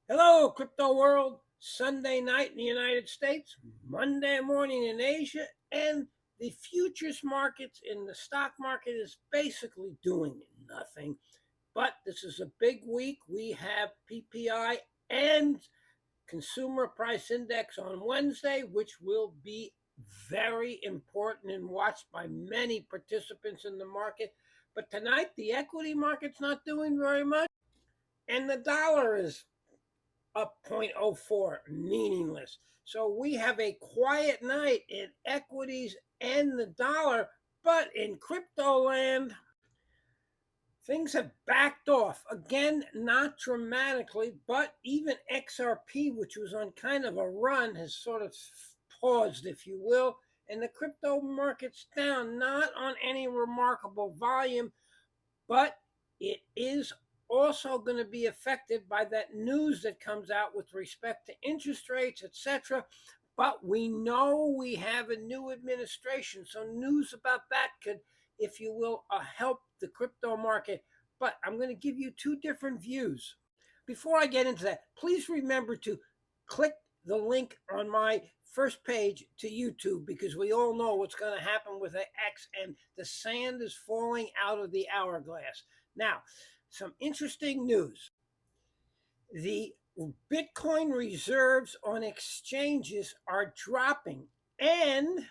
Hello, crypto world. Sunday night in the United States, Monday morning in Asia, and the futures markets in the stock market is basically doing nothing. But this is a big week. We have PPI and consumer price index on Wednesday, which will be very important and watched by many participants in the market. But tonight, the equity market's not doing very much, and the dollar is up 0.04, meaningless. So we have a quiet night in equities and the dollar, but in crypto land, things have backed off. Again, not dramatically, but even XRP, which was on kind of a run, has sort of paused, if you will. And the crypto market's down, not on any remarkable volume, but it is also going to be affected by that news that comes out with respect to interest rates, etc. But we know we have a new administration, so news about that could, if you will, help the crypto market. But I'm going to give you two different views. Before I get into that, please remember to click the link on my first page to YouTube, because we all know what's going to happen with the X, and the sand is falling out of the hourglass. Now, some interesting news. The Bitcoin reserves on exchanges are dropping, and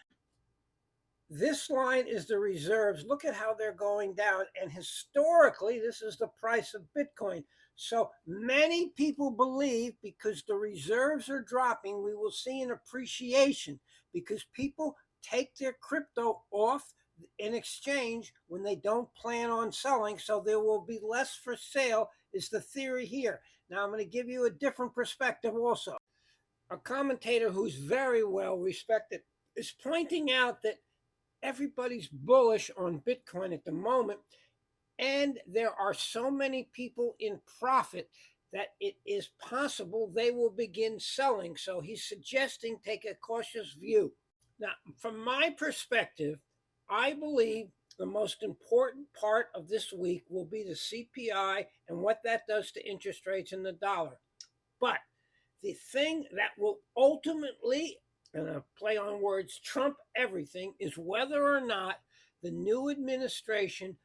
this line is the reserves. Look at how they're going down. And historically, this is the price of Bitcoin. So many people believe because the reserves are dropping, we will see an appreciation because people take their crypto off in exchange when they don't plan on selling. So there will be less for sale, is the theory here. Now, I'm going to give you a different perspective also. A commentator who's very well respected is pointing out that everybody's bullish on Bitcoin at the moment, and there are so many people in profit that it is possible they will begin selling. So he's suggesting take a cautious view. Now, from my perspective, I believe the most important part of this week will be the CPI and what that does to interest rates and the dollar. But the thing that will ultimately, and a play on words, trump everything is whether or not the new administration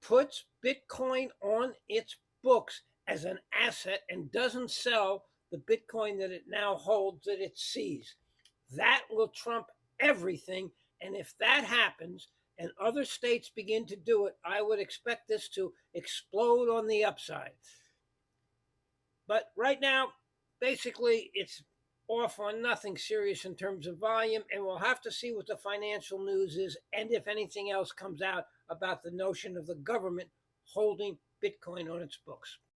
puts Bitcoin on its books as an asset and doesn't sell the Bitcoin that it now holds, that it sees. That will trump everything. And if that happens and other states begin to do it, I would expect this to explode on the upside. But right now, basically, it's off on nothing serious in terms of volume, and we'll have to see what the financial news is and if anything else comes out about the notion of the government holding Bitcoin on its books.